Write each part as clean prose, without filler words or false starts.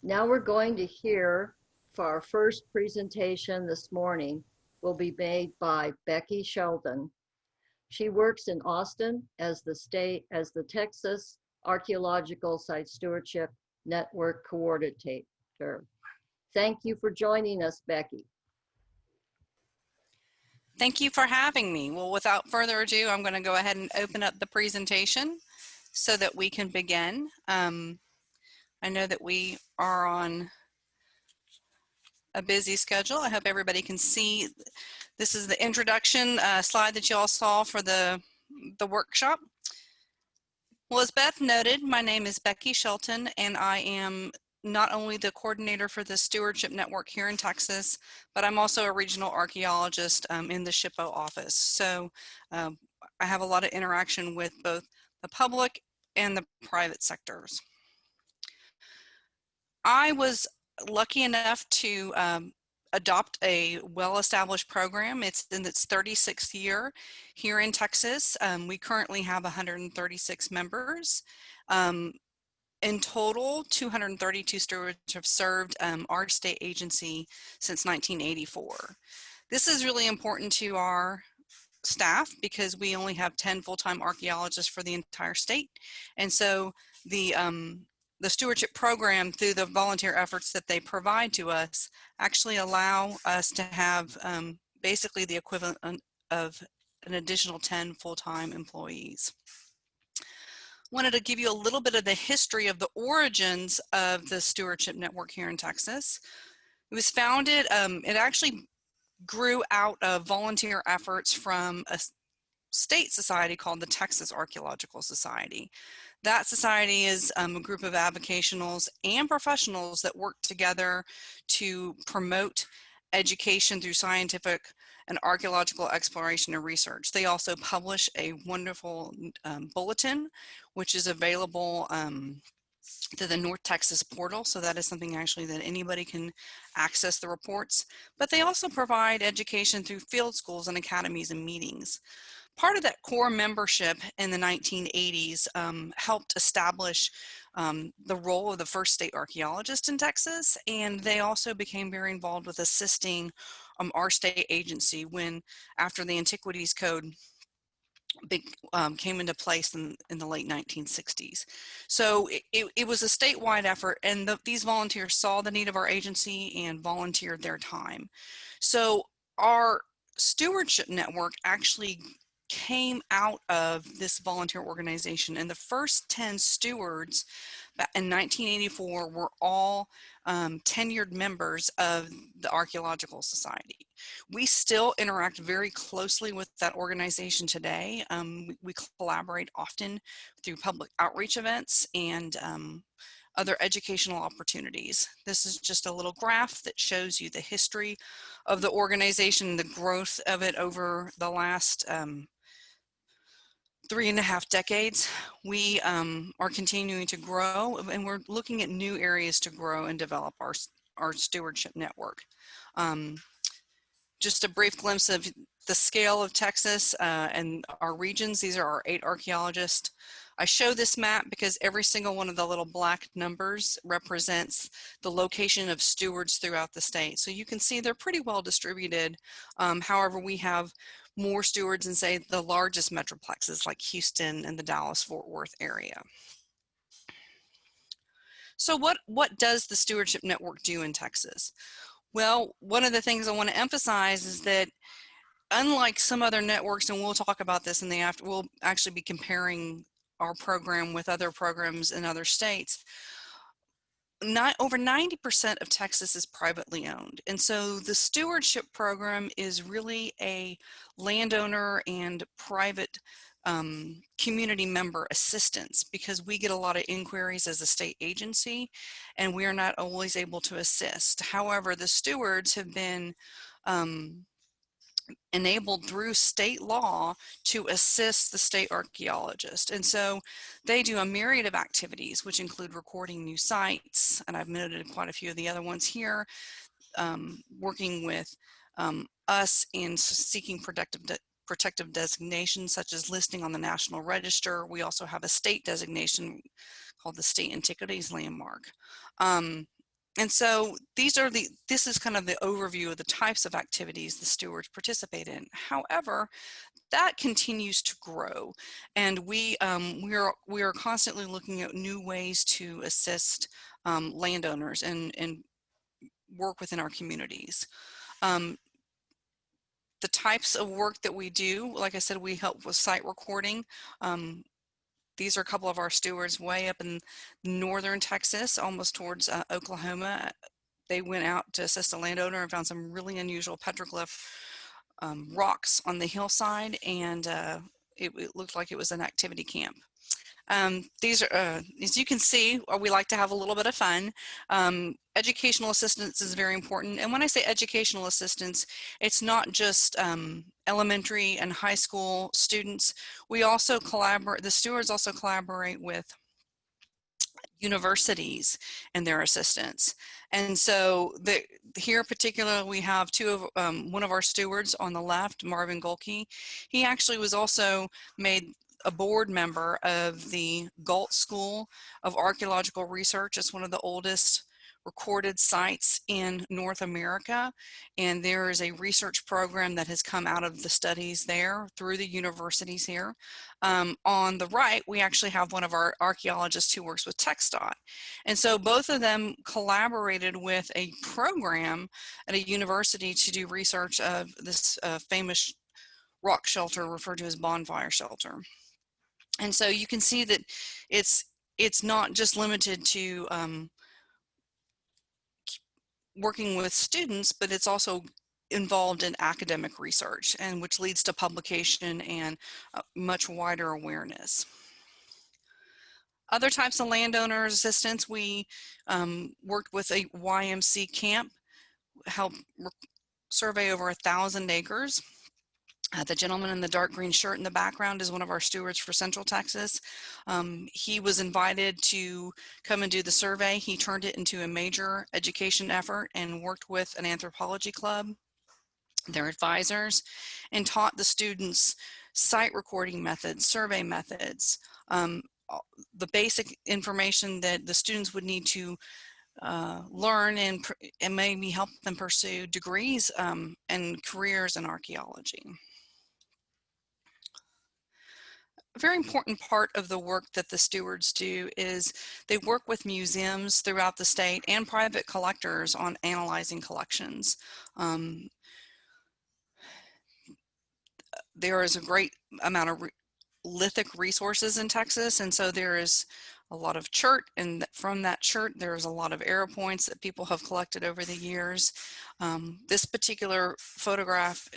Now we're going to hear for our first presentation this morning will be made by Becky Shelton. She works in Austin as the Texas Archeological Stewardship Network coordinator. Thank you for joining us, Becky. Thank you for having me. Well, without further ado, I'm going to go ahead and open up the presentation so that we can begin. I know that we are on a busy schedule. I hope everybody can see. This is the introduction slide that you all saw for the workshop. Well, as Beth noted, my name is Becky Shelton, and I am not only the coordinator for the Stewardship Network here in Texas, but I'm also a regional archaeologist in the SHPO office. So I have a lot of interaction with both the public and the private sectors. I was lucky enough to adopt a well-established program. It's in its 36th year here in Texas. We currently have 136 members. In total, 232 stewards have served our state agency since 1984. This is really important to our staff because we only have 10 full-time archaeologists for the entire state. And so the stewardship program, through the volunteer efforts that they provide to us, actually allow us to have basically the equivalent of an additional 10 full-time employees. Wanted to give you a little bit of the history of the origins of the Stewardship Network here in Texas. It was founded, it actually grew out of volunteer efforts from a state society called the Texas Archeological Society. That society is a group of avocationals and professionals that work together to promote education through scientific and archaeological exploration and research. They also publish a wonderful bulletin, which is available to the North Texas portal. So that is something actually that anybody can access the reports. But they also provide education through field schools and academies and meetings. Part of that core membership in the 1980s helped establish the role of the first state archaeologist in Texas, and they also became very involved with assisting our state agency when, after the Antiquities Code came into place in the late 1960s. So it was a statewide effort, and these volunteers saw the need of our agency and volunteered their time. So our stewardship network actually came out of this volunteer organization, and the first 10 stewards in 1984 were all tenured members of the Archaeological Society. We still interact very closely with that organization today. We collaborate often through public outreach events and other educational opportunities. This is just a little graph that shows you the history of the organization, the growth of it over the last 3.5 decades. We are continuing to grow, and we're looking at new areas to grow and develop our stewardship network. Just a brief glimpse of the scale of Texas and our regions. These are our 8 archaeologists. I show this map because every single one of the little black numbers represents the location of stewards throughout the state. So you can see they're pretty well distributed. However, we have more stewards in, say, the largest metroplexes like Houston and the Dallas-Fort Worth area. So what does the Stewardship Network do in Texas? Well, one of the things I want to emphasize is that unlike some other networks, and we'll talk about this in the after, we'll actually be comparing our program with other programs in other states. Over 90% of Texas is privately owned. And so the stewardship program is really a landowner and private community member assistance, because we get a lot of inquiries as a state agency and we are not always able to assist. However, the stewards have been enabled through state law to assist the state archaeologist. And so they do a myriad of activities, which include recording new sites, and I've noted quite a few of the other ones here, working with us in seeking protective designations such as listing on the National Register. We also have a state designation called the State Antiquities Landmark. And so this is kind of the overview of the types of activities the stewards participate in. However, that continues to grow, and we are constantly looking at new ways to assist landowners and work within our communities. The types of work that we do, like I said, we help with site recording. These are a couple of our stewards way up in northern Texas, almost towards Oklahoma. They went out to assist a landowner and found some really unusual petroglyph rocks on the hillside, and it looked like it was an activity camp. These are, as you can see, we like to have a little bit of fun. Educational assistance is very important. And when I say educational assistance, it's not just elementary and high school students. We also collaborate, the stewards also collaborate with universities and their assistants. And so here in particular, we have one of our stewards on the left, Marvin Golke. He actually was also made a board member of the Galt School of Archaeological Research. It's one of the oldest recorded sites in North America, and there is a research program that has come out of the studies there through the universities here. On the right, we actually have one of our archaeologists who works with TxDOT, and so both of them collaborated with a program at a university to do research of this famous rock shelter referred to as Bonfire shelter. And so you can see that it's not just limited to working with students, but it's also involved in academic research, and which leads to publication and much wider awareness. Other types of landowner assistance, we worked with a YMC camp, helped survey over 1,000 acres. The gentleman in the dark green shirt in the background is one of our stewards for Central Texas. He was invited to come and do the survey. He turned it into a major education effort and worked with an anthropology club, their advisors, and taught the students site recording methods, survey methods, the basic information that the students would need to learn and maybe help them pursue degrees and careers in archaeology. A very important part of the work that the stewards do is they work with museums throughout the state and private collectors on analyzing collections. There is a great amount of lithic resources in Texas, and so there is a lot of chert, and from that chert there's a lot of arrow points that people have collected over the years. This particular photograph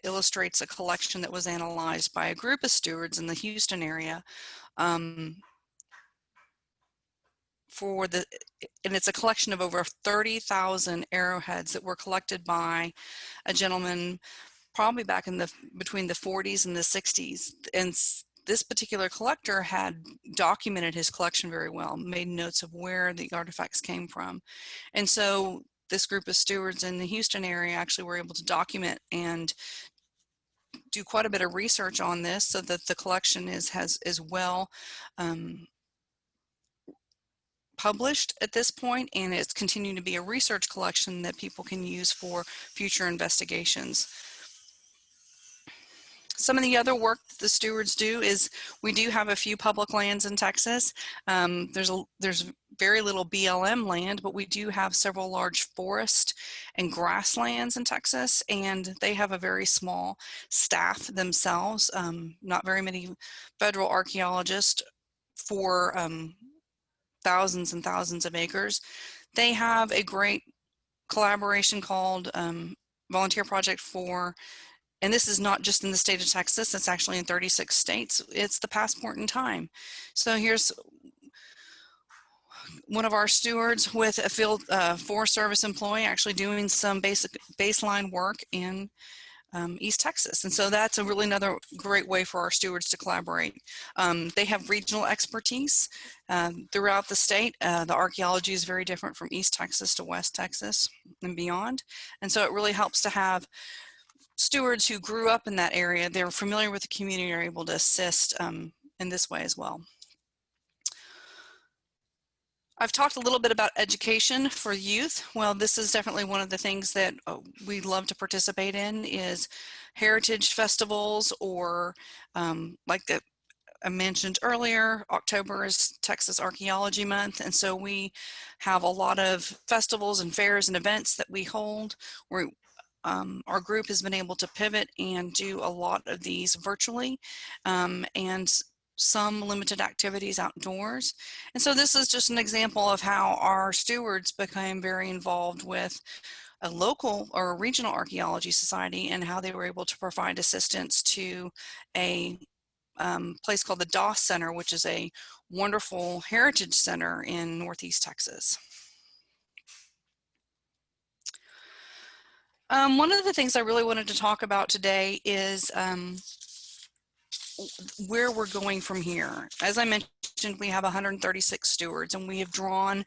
illustrates a collection that was analyzed by a group of stewards in the Houston area and it's a collection of over 30,000 arrowheads that were collected by a gentleman probably back in between the 40s and the 60s. And this particular collector had documented his collection very well, made notes of where the artifacts came from. And so this group of stewards in the Houston area actually were able to document and do quite a bit of research on this so that the collection is well published at this point, and it's continuing to be a research collection that people can use for future investigations. Some of the other work that the stewards do is we do have a few public lands in Texas. There's very little BLM land, but we do have several large forest and grasslands in Texas, and they have a very small staff themselves, not very many federal archaeologists for thousands and thousands of acres. They have a great collaboration called Volunteer Project for, and this is not just in the state of Texas, it's actually in 36 states. It's the Passport in Time. So here's one of our stewards with a field Forest Service employee actually doing some baseline work in East Texas. And so that's a really another great way for our stewards to collaborate. They have regional expertise throughout the state. The archaeology is very different from East Texas to West Texas and beyond. And so it really helps to have stewards who grew up in that area. They're familiar with the community and are able to assist in this way as well. I've talked a little bit about education for youth. Well, this is definitely one of the things that we love to participate in is heritage festivals, or like I mentioned earlier, October is Texas Archeology Month, and so we have a lot of festivals and fairs and events that we hold where our group has been able to pivot and do a lot of these virtually, and some limited activities outdoors. And so this is just an example of how our stewards became very involved with a local or a regional archaeology society and how they were able to provide assistance to a place called the DAS Center, which is a wonderful heritage center in Northeast Texas. One of the things I really wanted to talk about today is where we're going from here. As I mentioned, we have 136 stewards, and we have drawn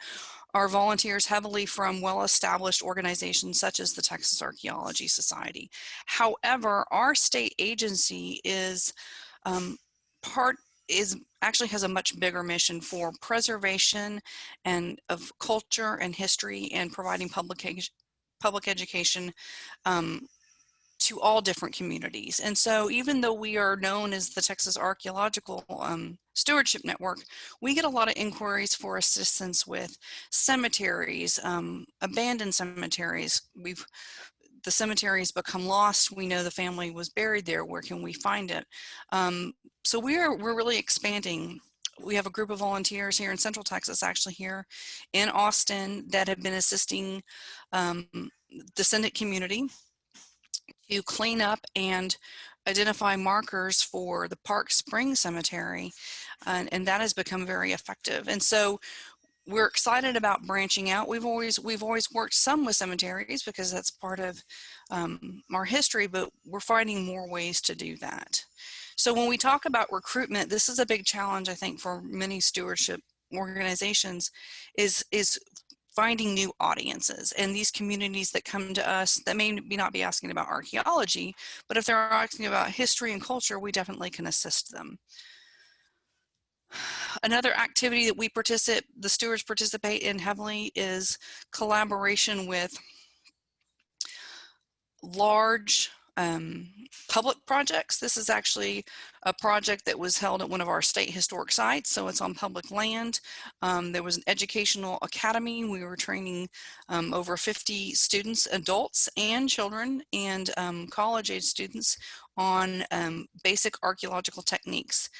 our volunteers heavily from well-established organizations such as the Texas Archeology Society. However, our state agency is actually has a much bigger mission for preservation and of culture and history, and providing public education to all different communities. And so even though we are known as the Texas Archeological Stewardship Network, we get a lot of inquiries for assistance with cemeteries, abandoned cemeteries. The cemeteries become lost. We know the family was buried there. Where can we find it? So we're really expanding. We have a group of volunteers here in Central Texas, actually here in Austin, that have been assisting descendant community to clean up and identify markers for the Park Springs Cemetery, and that has become very effective. And so we're excited about branching out. We've always worked some with cemeteries because that's part of our history, but we're finding more ways to do that. So when we talk about recruitment, this is a big challenge, I think, for many stewardship organizations, is finding new audiences, and these communities that come to us that may not be asking about archaeology, but if they're asking about history and culture, we definitely can assist them. Another activity that the stewards participate in heavily is collaboration with large public projects. This is actually a project that was held at one of our state historic sites, so it's on public land. There was an educational academy. We were training over 50 students, adults and children, and college-age students on basic archaeological techniques.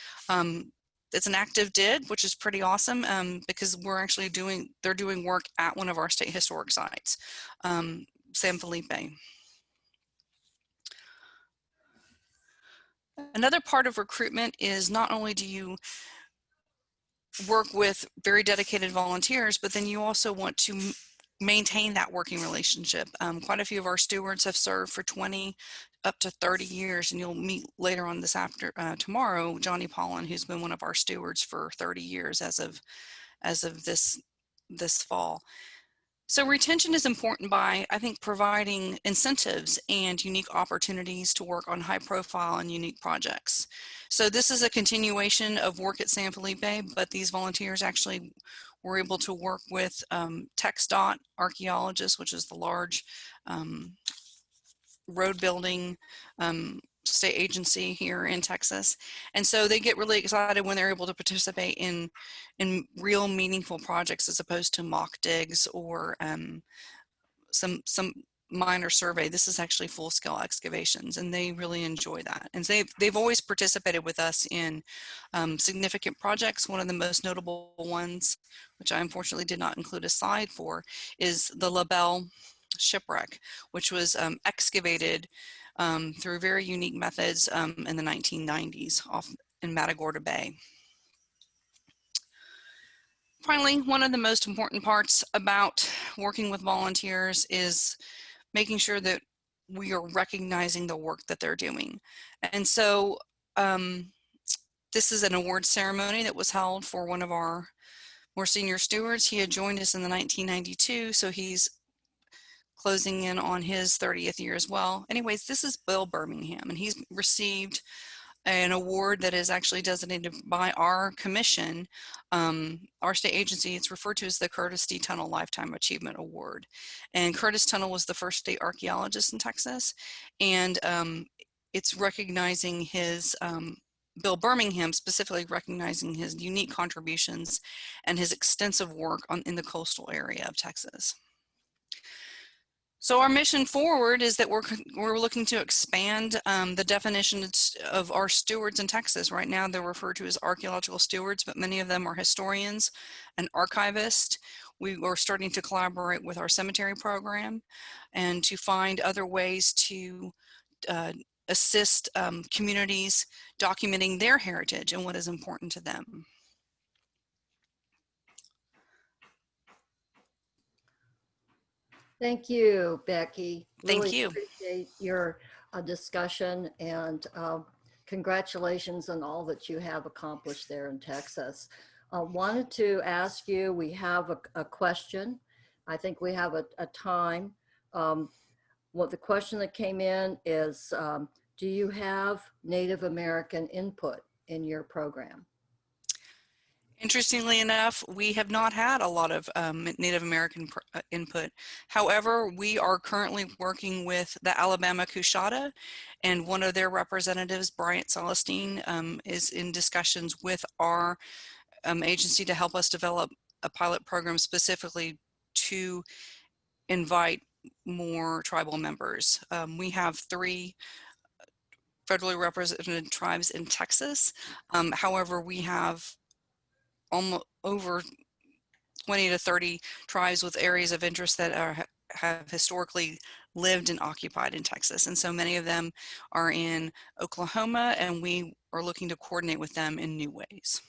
It's an active DID, which is pretty awesome because they're doing work at one of our state historic sites, San Felipe. Another part of recruitment is not only do you work with very dedicated volunteers, but then you also want to maintain that working relationship. Quite a few of our stewards have served for 20 up to 30 years, and you'll meet later on tomorrow, Johnny Pollan, who's been one of our stewards for 30 years as of this fall. So retention is important by, I think, providing incentives and unique opportunities to work on high profile and unique projects. So this is a continuation of work at San Felipe, but these volunteers actually were able to work with TxDOT archaeologists, which is the large road building state agency here in Texas. And so they get really excited when they're able to participate in real meaningful projects as opposed to mock digs or some minor survey. This is actually full-scale excavations, and they really enjoy that. And they've always participated with us in significant projects. One of the most notable ones, which I unfortunately did not include a slide for, is the La Belle shipwreck, which was excavated through very unique methods in the 1990s off in Matagorda Bay. Finally, one of the most important parts about working with volunteers is making sure that we are recognizing the work that they're doing. And so this is an award ceremony that was held for one of our more senior stewards. He had joined us in the 1992, so he's closing in on his 30th year as well. Anyways, this is Bill Birmingham, and he's received an award that is actually designated by our commission, our state agency. It's referred to as the Curtis D. Tunnel Lifetime Achievement Award. And Curtis Tunnel was the first state archaeologist in Texas. And it's recognizing his, Bill Birmingham specifically recognizing his unique contributions and his extensive work in the coastal area of Texas. So our mission forward is that we're looking to expand the definition of our stewards in Texas. Right now they're referred to as archaeological stewards, but many of them are historians and archivists. We are starting to collaborate with our cemetery program and to find other ways to assist communities documenting their heritage and what is important to them. Thank you, Becky. Thank Really you. appreciate your discussion, and congratulations on all that you have accomplished there in Texas. Wanted to ask you, we have a question. I think we have a time. What the question that came in is, do you have Native American input in your program? Interestingly enough, we have not had a lot of Native American input. However, we are currently working with the Alabama Coushatta, and one of their representatives, Bryant Celestine, is in discussions with our agency to help us develop a pilot program specifically to invite more tribal members. We have 3 federally represented tribes in Texas. However, we have almost over 20 to 30 tribes with areas of interest that have historically lived and occupied in Texas. And so many of them are in Oklahoma, and we are looking to coordinate with them in new ways.